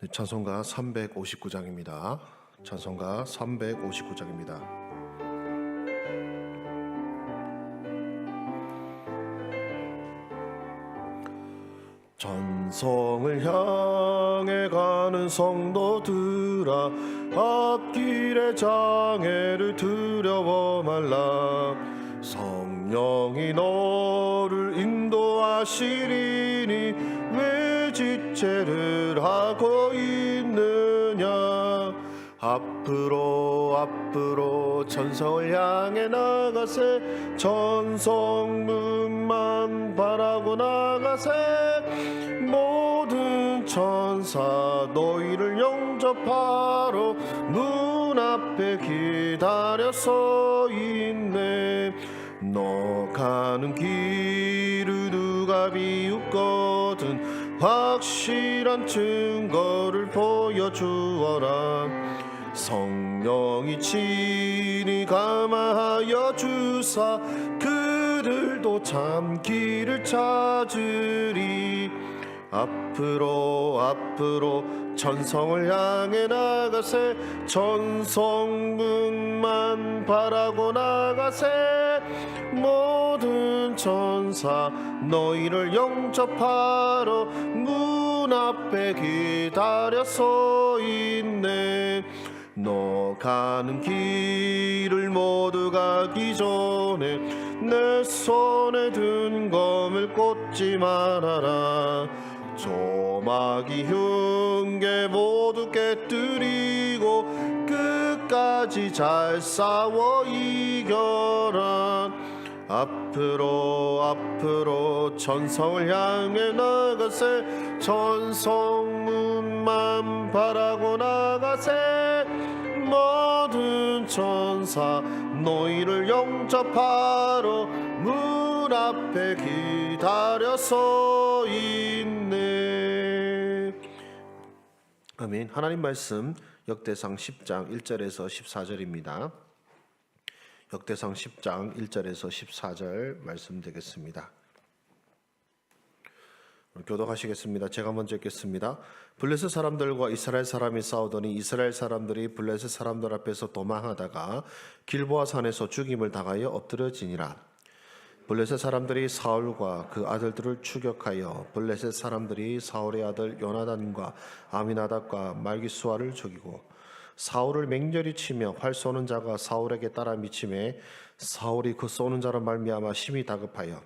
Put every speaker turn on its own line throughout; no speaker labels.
네, 찬송가 359장입니다. 찬송가 359장입니다. 전성을 향해 가는 성도들아, 앞길의 장애를 두려워 말라. 성령이 너를 인도하시리니 왜 지체를 하고 있느냐. 앞으로 전성을 향해 나가세. 전성문만 바라고 나가세. 모든 천사 너희를 영접하러 문 앞에 기다려 서 있네. 너 가는 길을 누가 비웃거든 확실한 증거를 보여주어라. 성령이 친히 감화하여 주사 그들도 참 길을 찾으리. 앞으로 전성을 향해 나가세. 전성문만 바라고 나가세. 모든 천사 너희를 영접하러 문 앞에 기다려 서 있네. 너 가는 길을 모두 가기 전에 내 손에 든 검을 꽂지 말아라. 조마기 흉계 모두 깨뜨리고 끝까지 잘 싸워 이겨라. 앞으로 전성을 향해 나가세. 전성문만 바라고 나가세. 모든 천사 너희를 영접하러 문 앞에 기다려 서 있네. 아멘. 하나님 말씀 역대상 10장 1절에서 14절입니다. 역대상 10장 1절에서 14절 말씀 되겠습니다. 교독하시겠습니다. 제가 먼저 읽겠습니다. 블레셋 사람들과 이스라엘 사람이 싸우더니 이스라엘 사람들이 블레셋 사람들 앞에서 도망하다가 길보아 산에서 죽임을 당하여 엎드려지니라. 블레셋 사람들이 사울과 그 아들들을 추격하여 블레셋 사람들이 사울의 아들 요나단과 아미나답과 말기수아를 죽이고 사울을 맹렬히 치며 활 쏘는 자가 사울에게 따라 미치매 사울이 그 쏘는 자로 말미암아 심히 다급하여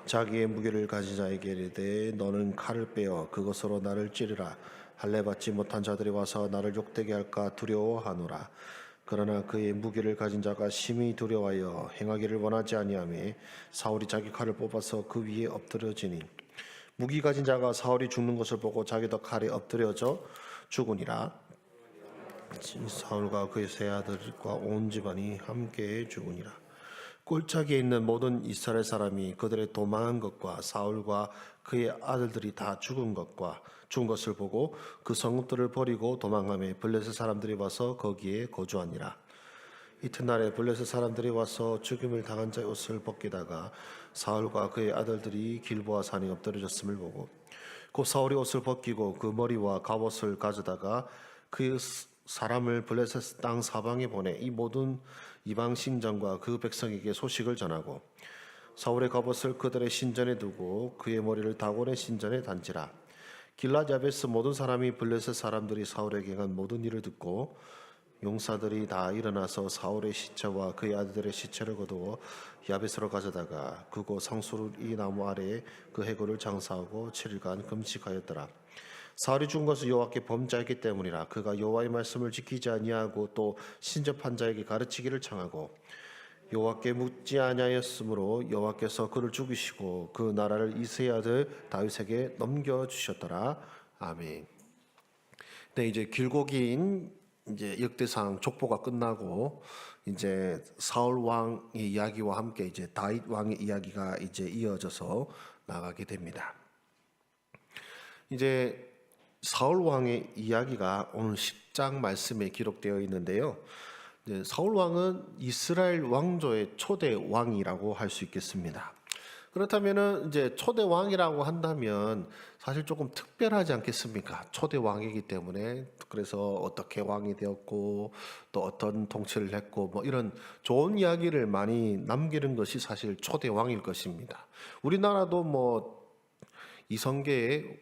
자기의 무기를 가진 자에게 이르되 너는 칼을 빼어 그것으로 나를 찌르라. 할례 받지 못한 자들이 와서 나를 욕되게 할까 두려워하노라. 그러나 그의 무기를 가진 자가 심히 두려워하여 행하기를 원하지 아니하매 사울이 자기 칼을 뽑아서 그 위에 엎드려지니 무기 가진 자가 사울이 죽는 것을 보고 자기도 칼에 엎드려져 죽으니라. 사울과 그의 세 아들과 온 집안이 함께 죽으니라. 꼴짝에 있는 모든 이스라엘 사람이 그들의 도망한 것과 사울과 그의 아들들이 다 죽은 것을 보고 그 성읍들을 버리고 도망하며 블레셋 사람들이 와서 거기에 거주하니라. 이튿날에 블레셋 사람들이 와서 죽임을 당한 자의 옷을 벗기다가 사울과 그의 아들들이 길보아 산에 엎드려졌음을 보고 곧 사울이 옷을 벗기고 그 머리와 갑옷을 가져다가 그 사람을 블레셋 땅 사방에 보내 이 모든 이방 신전과 그 백성에게 소식을 전하고 사울의 갑옷을 그들의 신전에 두고 그의 머리를 다곤의 신전에 단지라. 길랏 야베스 모든 사람이 블레셋 사람들이 사울에게 한 모든 일을 듣고 용사들이 다 일어나서 사울의 시체와 그의 아들들의 시체를 거두어 야베스로 가져다가 그곳 상수르 이 나무 아래에 그 해골을 장사하고 7일간 금식하였더라. 사울이 죽은 것은 여호와께 범죄했기 때문이라. 그가 여호와의 말씀을 지키지 아니하고 또 신접한 자에게 가르치기를 청하고 여호와께 묻지 아니하였으므로 여호와께서 그를 죽이시고 그 나라를 이새의 아들 다윗에게 넘겨주셨더라. 아멘. 네, 이제 길고 긴 이제 역대상 족보가 끝나고 이제 사울 왕의 이야기와 함께 이제 다윗 왕의 이야기가 이제 이어져서 나가게 됩니다. 이제 사울 왕의 이야기가 오늘 10장 말씀에 기록되어 있는데요. 사울 왕은 이스라엘 왕조의 초대 왕이라고 할 수 있겠습니다. 그렇다면은 이제 초대 왕이라고 한다면 사실 조금 특별하지 않겠습니까? 초대 왕이기 때문에. 그래서 어떻게 왕이 되었고 또 어떤 통치를 했고 뭐 이런 좋은 이야기를 많이 남기는 것이 사실 초대 왕일 것입니다. 우리나라도 뭐 이성계의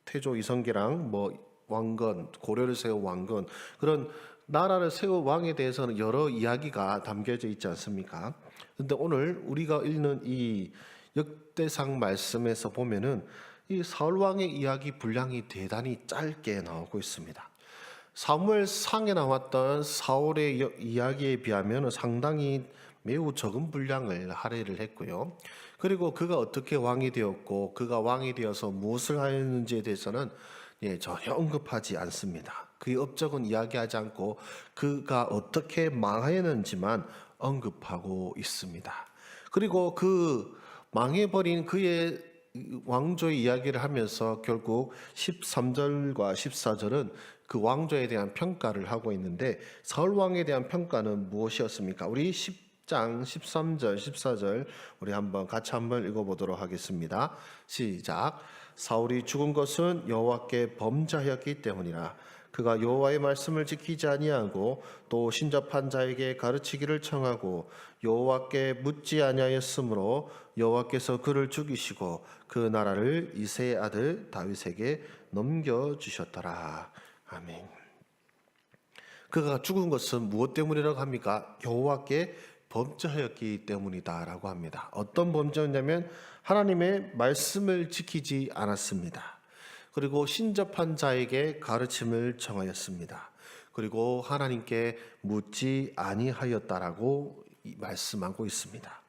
태조 이성계랑 뭐 왕건, 고려를 세운 왕건, 그런 나라를 세운 왕에 대해서는 여러 이야기가 담겨져 있지 않습니까? 근데 오늘 우리가 읽는 이 역대상 말씀에서 보면은 이 사울 왕의 이야기 분량이 대단히 짧게 나오고 있습니다. 사무엘상에 나왔던 사울의 이야기에 비하면 상당히 매우 적은 분량을 할애를 했고요. 그리고 그가 어떻게 왕이 되었고 그가 왕이 되어서 무엇을 하였는지에 대해서는 전혀 언급하지 않습니다. 그의 업적은 이야기하지 않고 그가 어떻게 망하였는지만 언급하고 있습니다. 그리고 그 망해버린 그의 왕조의 이야기를 하면서 결국 13절과 14절은 그 왕조에 대한 평가를 하고 있는데 사울 왕에 대한 평가는 무엇이었습니까? 우리 10장 13절 14절 우리 같이 한번 읽어보도록 하겠습니다. 시작. 사울이 죽은 것은 여호와께 범죄하였기 때문이라. 그가 여호와의 말씀을 지키지 아니하고 또 신접한 자에게 가르치기를 청하고 여호와께 묻지 아니하였으므로 여호와께서 그를 죽이시고 그 나라를 이새의 아들 다윗에게 넘겨주셨더라. 아멘. 그가 죽은 것은 무엇 때문이라고 합니까? 여호와께 범죄하였기 때문이다라고 합니다. 어떤 범죄였냐면 하나님의 말씀을 지키지 않았습니다. 그리고 신접한 자에게 가르침을 청하였습니다. 그리고 하나님께 묻지 아니하였다라고 말씀하고 있습니다.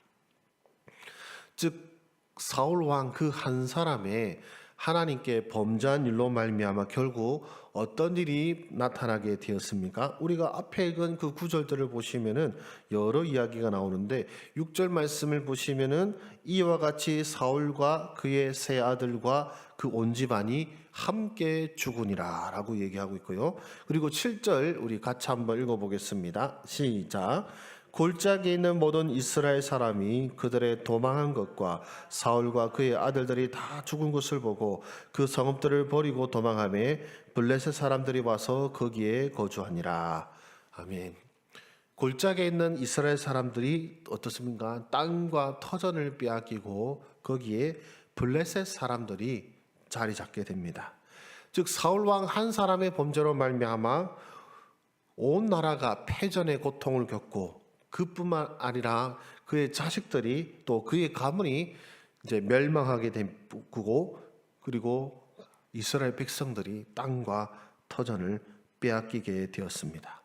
즉 사울 왕 그 한 사람의 하나님께 범죄한 일로 말미암아 결국 어떤 일이 나타나게 되었습니까? 우리가 앞에 읽은 그 구절들을 보시면은 여러 이야기가 나오는데 6절 말씀을 보시면은 이와 같이 사울과 그의 세 아들과 그 온 집안이 함께 죽으니라라고 얘기하고 있고요. 그리고 7절 우리 같이 한번 읽어보겠습니다. 시작. 골짜기에 있는 모든 이스라엘 사람이 그들의 도망한 것과 사울과 그의 아들들이 다 죽은 것을 보고 그 성읍들을 버리고 도망하며 블레셋 사람들이 와서 거기에 거주하니라. 아멘. 골짜기에 있는 이스라엘 사람들이 어떻습니까? 땅과 터전을 빼앗기고 거기에 블레셋 사람들이 자리 잡게 됩니다. 즉 사울 왕 한 사람의 범죄로 말미암아 온 나라가 패전의 고통을 겪고 그뿐만 아니라 그의 자식들이 또 그의 가문이 이제 멸망하게 되고 그리고 이스라엘 백성들이 땅과 터전을 빼앗기게 되었습니다.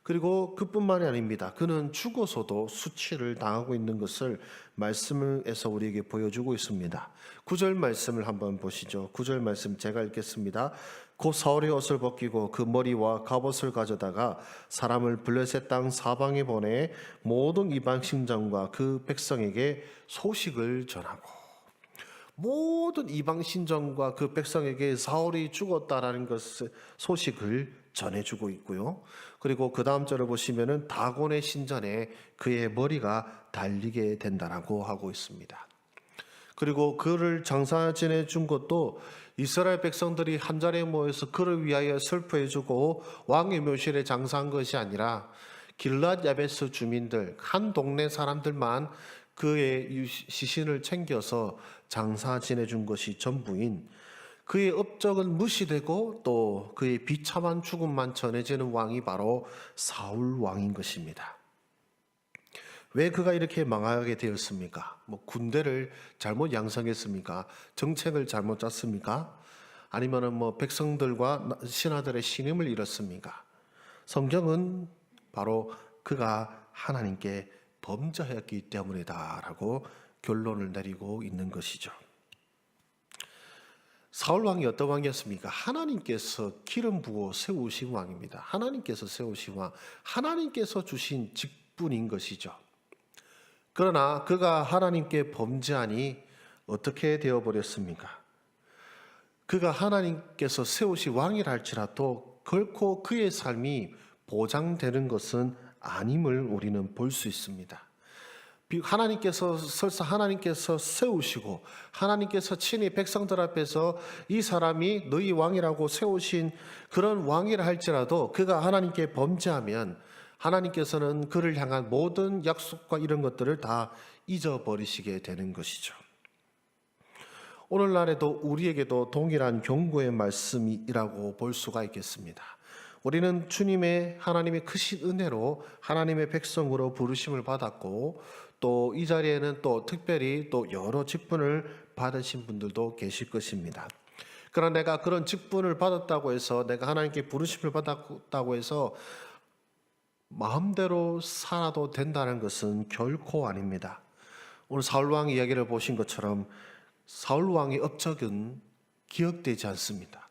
그리고 그뿐만이 아닙니다. 그는 죽어서도 수치를 당하고 있는 것을 말씀에서 우리에게 보여주고 있습니다. 9절 말씀을 한번 보시죠. 9절 말씀 제가 읽겠습니다. 곧 사울의 옷을 벗기고 그 머리와 갑옷을 가져다가 사람을 블레셋 땅 사방에 보내 모든 이방 신전과 그 백성에게 소식을 전하고 모든 이방 신전과 그 백성에게 사울이 죽었다라는 것을 소식을 전해주고 있고요. 그리고 그 다음 절을 보시면은 다곤의 신전에 그의 머리가 달리게 된다라고 하고 있습니다. 그리고 그를 장사 지내준 것도 이스라엘 백성들이 한 자리에 모여서 그를 위하여 슬퍼해주고 왕의 묘실에 장사한 것이 아니라 길랏 야베스 주민들 한 동네 사람들만 그의 시신을 챙겨서 장사 지내준 것이 전부인 그의 업적은 무시되고 또 그의 비참한 죽음만 전해지는 왕이 바로 사울 왕인 것입니다. 왜 그가 이렇게 망하게 되었습니까? 군대를 잘못 양성했습니까? 정책을 잘못 짰습니까? 아니면은 백성들과 신하들의 신임을 잃었습니까? 성경은 바로 그가 하나님께 범죄하였기 때문이다라고 결론을 내리고 있는 것이죠. 사울 왕이 어떤 왕이었습니까? 하나님께서 기름 부어 세우신 왕입니다. 하나님께서 세우신 왕, 하나님께서 주신 직분인 것이죠. 그러나 그가 하나님께 범죄하니 어떻게 되어버렸습니까? 그가 하나님께서 세우신 왕이라 할지라도 결코 그의 삶이 보장되는 것은 아님을 우리는 볼 수 있습니다. 하나님께서 설사 하나님께서 세우시고 하나님께서 친히 백성들 앞에서 이 사람이 너희 왕이라고 세우신 그런 왕이라 할지라도 그가 하나님께 범죄하면 하나님께서는 그를 향한 모든 약속과 이런 것들을 다 잊어버리시게 되는 것이죠. 오늘날에도 우리에게도 동일한 경고의 말씀이라고 볼 수가 있겠습니다. 우리는 주님의 하나님의 크신 은혜로 하나님의 백성으로 부르심을 받았고 또 이 자리에는 또 특별히 또 여러 직분을 받으신 분들도 계실 것입니다. 그러나 내가 그런 직분을 받았다고 해서 내가 하나님께 부르심을 받았다고 해서 마음대로 살아도 된다는 것은 결코 아닙니다. 오늘 사울왕 이야기를 보신 것처럼 사울왕의 업적은 기억되지 않습니다.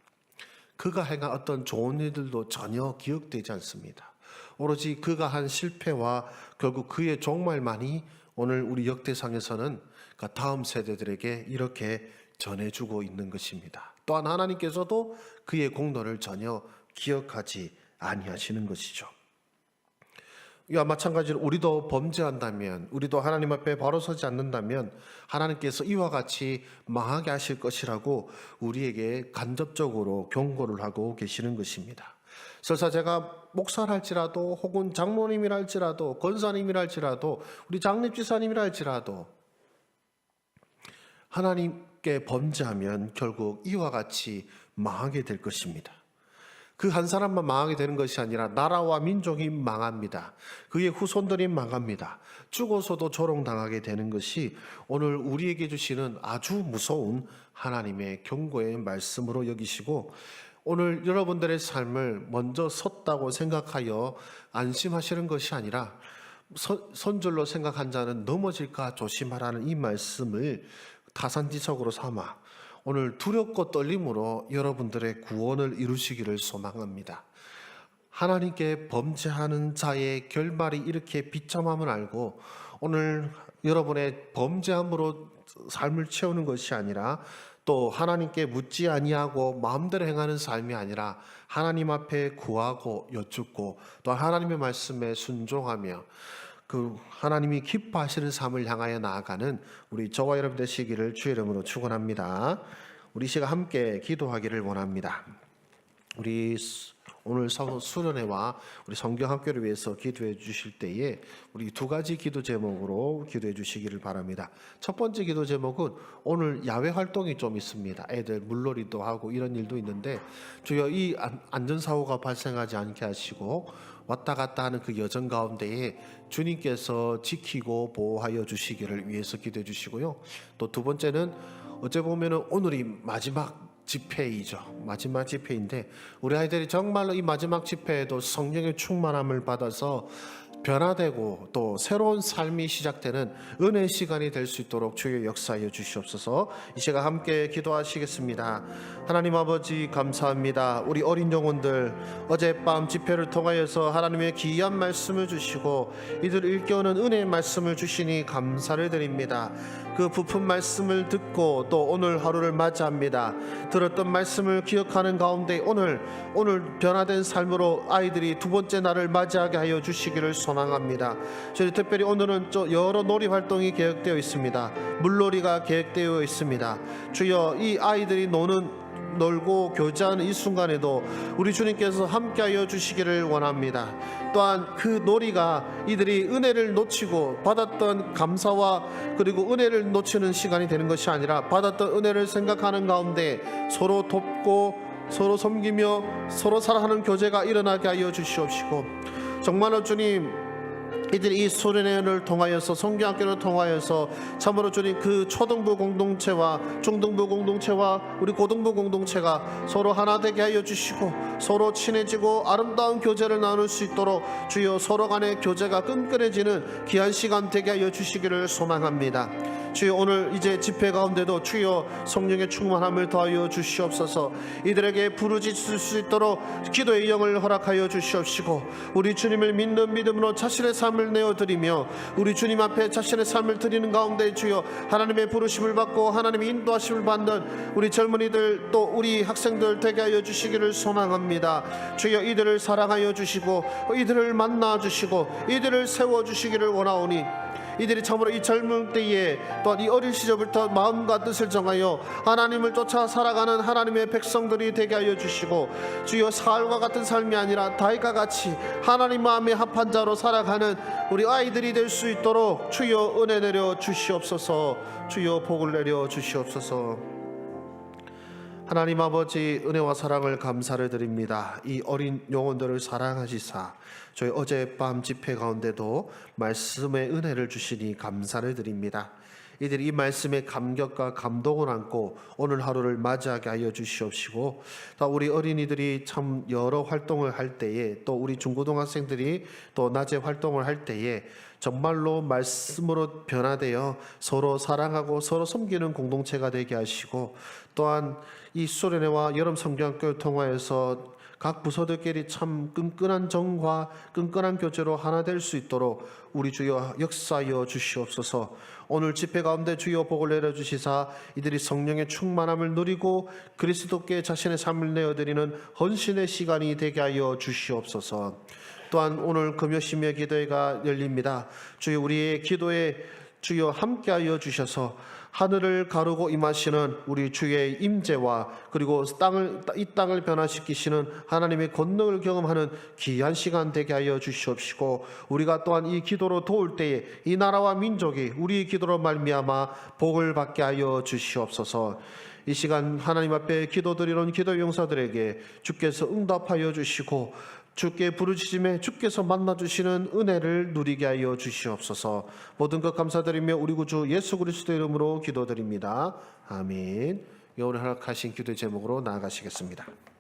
그가 행한 어떤 좋은 일들도 전혀 기억되지 않습니다. 오로지 그가 한 실패와 결국 그의 종말만이 오늘 우리 역대상에서는 다음 세대들에게 이렇게 전해주고 있는 것입니다. 또한 하나님께서도 그의 공로를 전혀 기억하지 아니하시는 것이죠. 이와 마찬가지로 우리도 범죄한다면, 우리도 하나님 앞에 바로 서지 않는다면 하나님께서 이와 같이 망하게 하실 것이라고 우리에게 간접적으로 경고를 하고 계시는 것입니다. 설사 제가 목사라 할지라도 혹은 장로님이라 할지라도 권사님이라 할지라도 우리 장립지사님이라 할지라도 하나님께 범죄하면 결국 이와 같이 망하게 될 것입니다. 그 한 사람만 망하게 되는 것이 아니라 나라와 민족이 망합니다. 그의 후손들이 망합니다. 죽어서도 조롱당하게 되는 것이 오늘 우리에게 주시는 아주 무서운 하나님의 경고의 말씀으로 여기시고 오늘 여러분들의 삶을 먼저 섰다고 생각하여 안심하시는 것이 아니라 선줄로 생각한 자는 넘어질까 조심하라는 이 말씀을 타산지석으로 삼아 오늘 두렵고 떨림으로 여러분들의 구원을 이루시기를 소망합니다. 하나님께 범죄하는 자의 결말이 이렇게 비참함을 알고 오늘 여러분의 범죄함으로 삶을 채우는 것이 아니라 또 하나님께 묻지 아니하고 마음대로 행하는 삶이 아니라 하나님 앞에 구하고 여쭙고 또 하나님의 말씀에 순종하며 그 하나님이 기뻐하시는 삶을 향하여 나아가는 우리 저와 여러분 되시기를 주의 이름으로 축원합니다. 우리 시간 함께 기도하기를 원합니다. 우리 오늘 수련회와 우리 성경학교를 위해서 기도해 주실 때에 우리 두 가지 기도 제목으로 기도해 주시기를 바랍니다. 첫 번째 기도 제목은 오늘 야외 활동이 좀 있습니다. 애들 물놀이도 하고 이런 일도 있는데 주여 이 안전사고가 발생하지 않게 하시고 왔다 갔다 하는 그 여정 가운데에 주님께서 지키고 보호하여 주시기를 위해서 기도해 주시고요. 또 두 번째는 어째 보면은 오늘이 마지막 집회이죠. 마지막 집회인데 우리 아이들이 정말로 이 마지막 집회에도 성령의 충만함을 받아서 변화되고 또 새로운 삶이 시작되는 은혜의 시간이 될 수 있도록 주여 역사하여 주시옵소서. 이 시간 함께 기도하시겠습니다. 하나님 아버지 감사합니다. 우리 어린 영혼들 어젯밤 집회를 통하여서 하나님의 귀한 말씀을 주시고 이들을 일깨우는 은혜의 말씀을 주시니 감사를 드립니다. 그 부푼 말씀을 듣고 또 오늘 하루를 맞이합니다. 들었던 말씀을 기억하는 가운데 오늘 변화된 삶으로 아이들이 두 번째 날을 맞이하게 하여 주시기를 소망합니다. 저희 특별히 오늘은 여러 놀이 활동이 계획되어 있습니다. 물놀이가 계획되어 있습니다. 주여 이 아이들이 놀고 교제하는 이 순간에도 우리 주님께서 함께하여 주시기를 원합니다. 또한 그 놀이가 이들이 은혜를 놓치고 받았던 감사와 그리고 은혜를 놓치는 시간이 되는 것이 아니라 받았던 은혜를 생각하는 가운데 서로 돕고 서로 섬기며 서로 사랑하는 교제가 일어나게 하여 주시옵시고 정말로 주님 이들이 이 수련회를 통하여서 성경학교를 통하여서 참으로 주님 그 초등부 공동체와 중등부 공동체와 우리 고등부 공동체가 서로 하나 되게 하여 주시고 서로 친해지고 아름다운 교제를 나눌 수 있도록 주여 서로 간의 교제가 끈끈해지는 귀한 시간 되게 하여 주시기를 소망합니다. 주여 오늘 이제 집회 가운데도 주여 성령의 충만함을 더하여 주시옵소서. 이들에게 부르짖을 수 있도록 기도의 영을 허락하여 주시옵시고 우리 주님을 믿는 믿음으로 자신의 삶을 내어드리며 우리 주님 앞에 자신의 삶을 드리는 가운데 주여 하나님의 부르심을 받고 하나님의 인도하심을 받는 우리 젊은이들 또 우리 학생들 되게 하여 주시기를 소망합니다. 주여 이들을 사랑하여 주시고 이들을 만나 주시고 이들을 세워 주시기를 원하오니 이들이 참으로 이 젊은 때에 또한 이 어린 시절부터 마음과 뜻을 정하여 하나님을 쫓아 살아가는 하나님의 백성들이 되게 하여 주시고, 주여 사울과 같은 삶이 아니라 다윗과 같이 하나님 마음에 합한 자로 살아가는 우리 아이들이 될 수 있도록 주여 은혜 내려 주시옵소서. 주여 복을 내려 주시옵소서. 하나님 아버지, 은혜와 사랑을 감사를 드립니다. 이 어린 영혼들을 사랑하시사 저희 어젯밤 집회 가운데도 말씀의 은혜를 주시니 감사를 드립니다. 이들이 이 말씀의 감격과 감동을 안고 오늘 하루를 맞이하게 하여 주시옵시고, 또 우리 어린이들이 참 여러 활동을 할 때에, 또 우리 중고등학생들이 또 낮에 활동을 할 때에 정말로 말씀으로 변화되어 서로 사랑하고 서로 섬기는 공동체가 되게 하시고, 또한 이 수련회와 여름 성경학교를 통하여서 각 부서들끼리 참 끈끈한 정과 끈끈한 교제로 하나 될 수 있도록 우리 주여 역사하여 주시옵소서. 오늘 집회 가운데 주여 복을 내려주시사 이들이 성령의 충만함을 누리고 그리스도께 자신의 삶을 내어드리는 헌신의 시간이 되게 하여 주시옵소서. 또한 오늘 금요 심야 기도회가 열립니다. 주여 우리의 기도에 주여 함께하여 주셔서 하늘을 가르고 임하시는 우리 주의 임재와 그리고 이 땅을 변화시키시는 하나님의 권능을 경험하는 귀한 시간 되게 하여 주시옵시고, 우리가 또한 이 기도로 도울 때에 이 나라와 민족이 우리의 기도로 말미암아 복을 받게 하여 주시옵소서. 이 시간 하나님 앞에 기도드리는 기도 용사들에게 주께서 응답하여 주시고, 주께 부르짖음에 주께서 만나주시는 은혜를 누리게 하여 주시옵소서. 모든 것 감사드리며 우리 구주 예수 그리스도의 이름으로 기도드립니다. 아멘. 오늘 허락하신 기도의 제목으로 나아가시겠습니다.